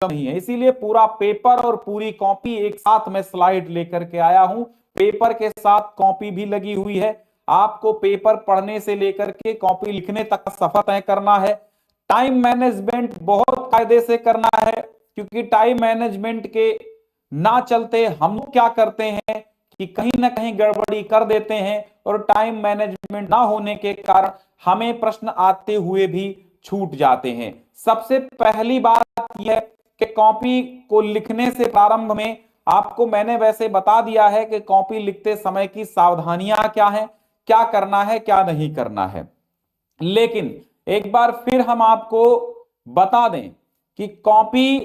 नहीं है, इसीलिए पूरा पेपर और पूरी कॉपी एक साथ में स्लाइड लेकर के आया हूं। पेपर के साथ कॉपी भी लगी हुई है। आपको पेपर पढ़ने से लेकर के कॉपी लिखने तक का सफर तय करना है। टाइम मैनेजमेंट बहुत कायदे से करना है, क्योंकि टाइम मैनेजमेंट के ना चलते हम क्या करते हैं कि कहीं ना कहीं गड़बड़ी कर देते हैं, और टाइम मैनेजमेंट ना होने के कारण हमें प्रश्न आते हुए भी छूट जाते हैं। सबसे पहली बात यह कि कॉपी को लिखने से प्रारंभ में आपको मैंने वैसे बता दिया है कि कॉपी लिखते समय की सावधानियां क्या हैं, क्या करना है क्या नहीं करना है। लेकिन एक बार फिर हम आपको बता दें कि कॉपी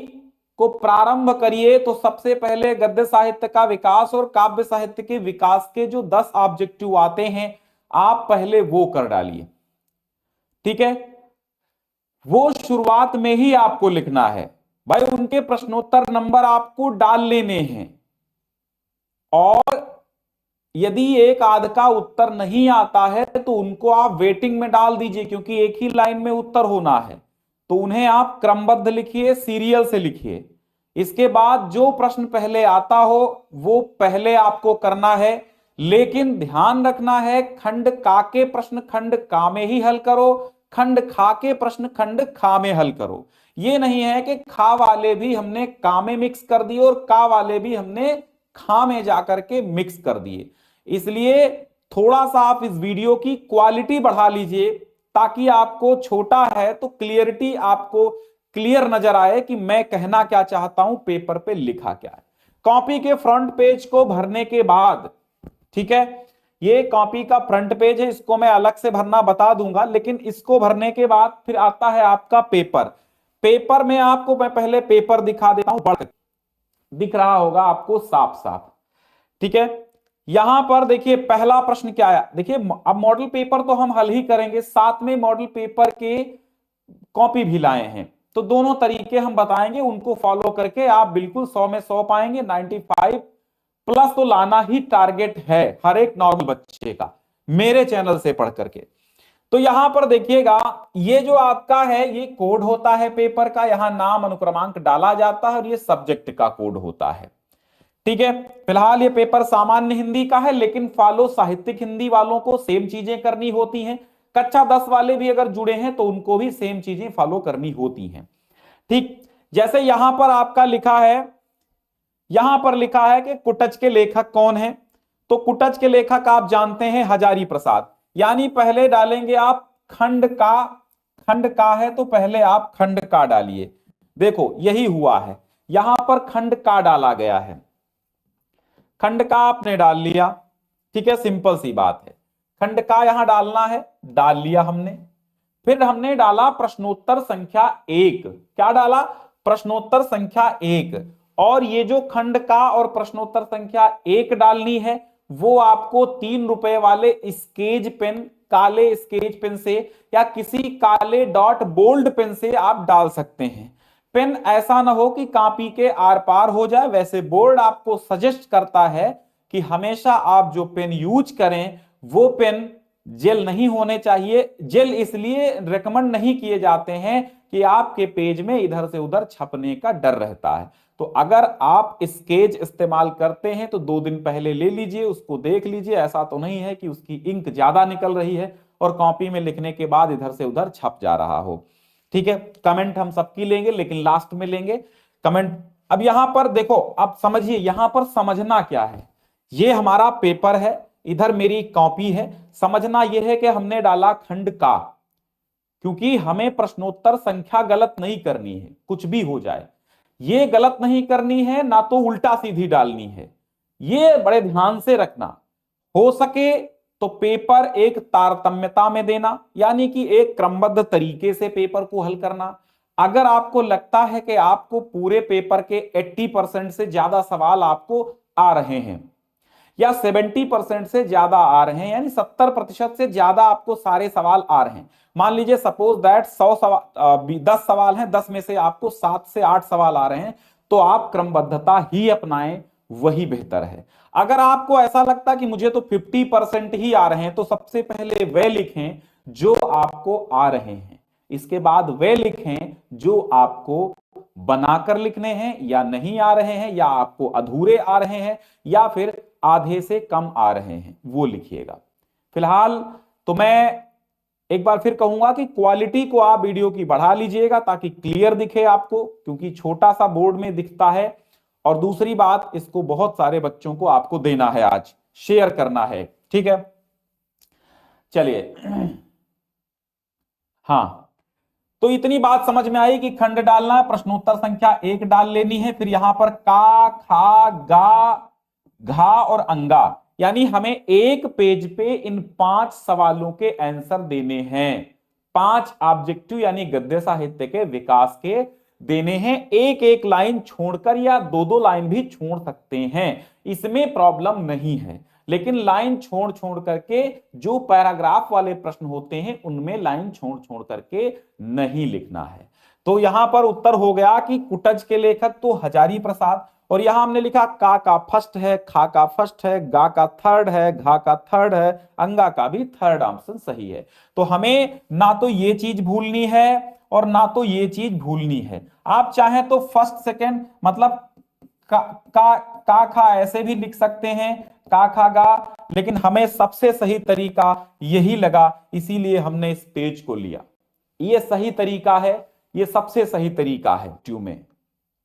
को प्रारंभ करिए तो सबसे पहले गद्य साहित्य का विकास और काव्य साहित्य के विकास के जो 10 ऑब्जेक्टिव आते हैं, आप पहले वो कर डालिए। ठीक है, वो शुरुआत में ही आपको लिखना है भाई। उनके प्रश्नोत्तर नंबर आपको डाल लेने हैं, और यदि एक आध का उत्तर नहीं आता है तो उनको आप वेटिंग में डाल दीजिए, क्योंकि एक ही लाइन में उत्तर होना है, तो उन्हें आप क्रमबद्ध लिखिए, सीरियल से लिखिए। इसके बाद जो प्रश्न पहले आता हो वो पहले आपको करना है, लेकिन ध्यान रखना है खंड का के प्रश्न खंड का में ही हल करो, खंड खा के प्रश्न खंड खा में हल करो। ये नहीं है कि खा वाले भी हमने का में मिक्स कर दिए और का वाले भी हमने खा में जाकर के मिक्स कर दिए। इसलिए थोड़ा सा आप इस वीडियो की क्वालिटी बढ़ा लीजिए, ताकि आपको छोटा है तो क्लियरिटी आपको क्लियर नजर आए कि मैं कहना क्या चाहता हूं, पेपर पे लिखा क्या है। कॉपी के फ्रंट पेज को भरने के बाद, ठीक है, ये कॉपी का फ्रंट पेज है, इसको मैं अलग से भरना बता दूंगा, लेकिन इसको भरने के बाद फिर आता है आपका पेपर। पेपर में आपको मैं पहले पेपर दिखा देता हूं, बढ़ दिख रहा होगा आपको साफ साफ। ठीक है, यहां पर देखिए पहला प्रश्न क्या आया। देखिए अब मॉडल पेपर तो हम हल ही करेंगे, साथ में मॉडल पेपर के कॉपी भी लाए हैं, तो दोनों तरीके हम बताएंगे, उनको फॉलो करके आप बिल्कुल 100 में 100 पाएंगे। 95 प्लस तो लाना ही टारगेट है हर एक नॉर्मल बच्चे का, मेरे चैनल से पढ़ करके। तो यहां पर देखिएगा, ये जो आपका है ये कोड होता है पेपर का, यहां नाम अनुक्रमांक डाला जाता है, और ये सब्जेक्ट का कोड होता है। ठीक है, फिलहाल ये पेपर सामान्य हिंदी का है, लेकिन फॉलो साहित्यिक हिंदी वालों को सेम चीजें करनी होती हैं। कक्षा 10 वाले भी अगर जुड़े हैं तो उनको भी सेम चीजें फॉलो करनी होती हैं। ठीक, जैसे यहां पर आपका लिखा है, यहां पर लिखा है कि कुटज के लेखक कौन है, तो कुटज के लेखक आप जानते हैं हजारी प्रसाद। यानी पहले डालेंगे आप खंड का, खंड का है तो पहले आप खंड का डालिए। देखो यही हुआ है, यहां पर खंड का डाला गया है, खंड का आपने डाल लिया। ठीक है, सिंपल सी बात है, खंड का यहां डालना है, डाल लिया हमने। फिर हमने डाला प्रश्नोत्तर संख्या 1, क्या डाला, प्रश्नोत्तर संख्या 1। और ये जो खंड का और प्रश्नोत्तर संख्या 1 डालनी है, वो आपको 3 रुपए वाले स्केच पेन, काले स्केच पेन से या किसी काले डॉट बोल्ड पेन से आप डाल सकते हैं। पेन ऐसा ना हो कि कॉपी के आर पार हो जाए, वैसे बोर्ड आपको सजेस्ट करता है कि हमेशा आप जो पेन यूज करें वो पेन जेल नहीं होने चाहिए। जेल इसलिए रेकमेंड नहीं किए जाते हैं कि आपके पेज में इधर से उधर छपने का डर रहता है। तो अगर आप स्केच इस्तेमाल करते हैं तो 2 दिन पहले ले लीजिए, उसको देख लीजिए, ऐसा तो नहीं है कि उसकी इंक ज्यादा निकल रही है और कॉपी में लिखने के बाद इधर से उधर छप जा रहा हो। ठीक है, कमेंट हम सबकी लेंगे, लेकिन लास्ट में लेंगे कमेंट। अब यहां पर देखो, अब समझिए यहां पर समझना क्या है। ये हमारा पेपर है, इधर मेरी कॉपी है। समझना यह है कि हमने डाला खंड का, क्योंकि हमें प्रश्नोत्तर संख्या गलत नहीं करनी है, कुछ भी हो जाए ये गलत नहीं करनी है, ना तो उल्टा सीधी डालनी है। ये बड़े ध्यान से रखना। हो सके तो पेपर एक तारतम्यता में देना, यानी कि एक क्रमबद्ध तरीके से पेपर को हल करना। अगर आपको लगता है कि आपको पूरे पेपर के 80% से ज्यादा सवाल आपको आ रहे हैं, या 70% से ज्यादा आ रहे हैं, यानी 70% से ज्यादा आपको सारे सवाल आ रहे हैं, मान लीजिए सपोज दैट 100 सवाल, 10 सवाल हैं, 10 में से आपको 7 से 8 सवाल आ रहे हैं, तो आप क्रमबद्धता ही अपनाएं, वही बेहतर है। अगर आपको ऐसा लगता है कि मुझे तो 50% ही आ रहे हैं, तो सबसे पहले वह लिखें जो आपको आ रहे हैं, इसके बाद वे लिखें जो आपको बनाकर लिखने हैं या नहीं आ रहे हैं, या आपको अधूरे आ रहे हैं, या फिर आधे से कम आ रहे हैं, वो लिखिएगा। फिलहाल तो मैं एक बार फिर कहूंगा कि क्वालिटी को आप वीडियो की बढ़ा लीजिएगा ताकि क्लियर दिखे आपको, क्योंकि छोटा सा बोर्ड में दिखता है। और दूसरी बात, इसको बहुत सारे बच्चों को आपको देना है, आज शेयर करना है, ठीक है। चलिए, हाँ, तो इतनी बात समझ में आई कि खंड डालना है, प्रश्नोत्तर संख्या 1 डाल लेनी है, फिर यहां पर का, खा, गा, घा और अंगा, यानी हमें एक पेज पे इन 5 सवालों के आंसर देने हैं। 5 ऑब्जेक्टिव यानी गद्य साहित्य के विकास के देने हैं, एक एक लाइन छोड़कर, या 2-2 लाइन भी छोड़ सकते हैं, इसमें प्रॉब्लम नहीं है। लेकिन लाइन छोड़ छोड़ करके, जो पैराग्राफ वाले प्रश्न होते हैं उनमें लाइन छोड़ छोड़ करके नहीं लिखना है। तो यहां पर उत्तर हो गया कि कुटज के लेखक तो हजारी प्रसाद, और यहां हमने लिखा का फर्स्ट है, खा का फर्स्ट है, गा का थर्ड है, घा का थर्ड है, अंगा का भी थर्ड ऑप्शन सही है। तो हमें ना तो ये चीज भूलनी है और ना तो ये चीज भूलनी है। आप चाहें तो फर्स्ट सेकंड मतलब का खा ऐसे भी लिख सकते हैं, का खा गा, लेकिन हमें सबसे सही तरीका यही लगा, इसीलिए हमने इस पेज को लिया। ये सही तरीका है, ये सबसे सही तरीका है ट्यूब में।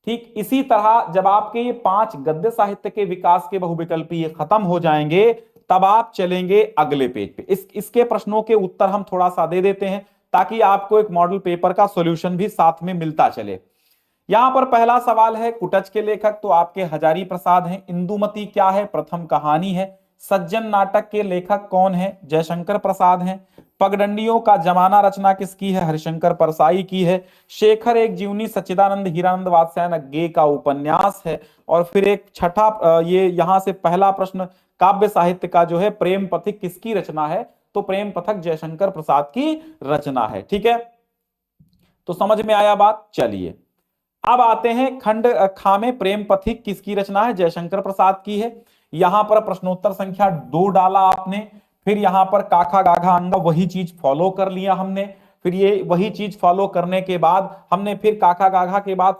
ठीक इसी तरह जब आपके ये 5 गद्य साहित्य के विकास के बहुविकल्पी ये खत्म हो जाएंगे, तब आप चलेंगे अगले पेज पे। इसके प्रश्नों के उत्तर हम थोड़ा सा दे देते हैं ताकि आपको एक मॉडल पेपर का सॉल्यूशन भी साथ में मिलता चले। यहां पर पहला सवाल है, कुटज के लेखक तो आपके हजारी प्रसाद हैं। इंदुमती क्या है? प्रथम कहानी है। सज्जन नाटक के लेखक कौन है? जयशंकर प्रसाद हैं। पगडंडियों का जमाना रचना किसकी है? हरिशंकर परसाई की है। शेखर एक जीवनी सच्चिदानंद हीरानंद वात्स्यायन गे का उपन्यास है। और फिर एक छठा, ये यहां से पहला प्रश्न, काव्य साहित्य का जो है प्रेम पथिक किसकी रचना है? तो प्रेम पथक जयशंकर प्रसाद की रचना है। ठीक है, तो समझ में आया बात। चलिए अब आते हैं खंड खा में प्रेम पथिक किसकी रचना है? जयशंकर प्रसाद की है। यहां पर प्रश्नोत्तर संख्या 2 डाला आपने, फिर यहां पर काखा गाघा अंगा वही चीज फॉलो कर लिया हमने, फिर ये वही चीज फॉलो करने के बाद हमने फिर काखा गाघा के बाद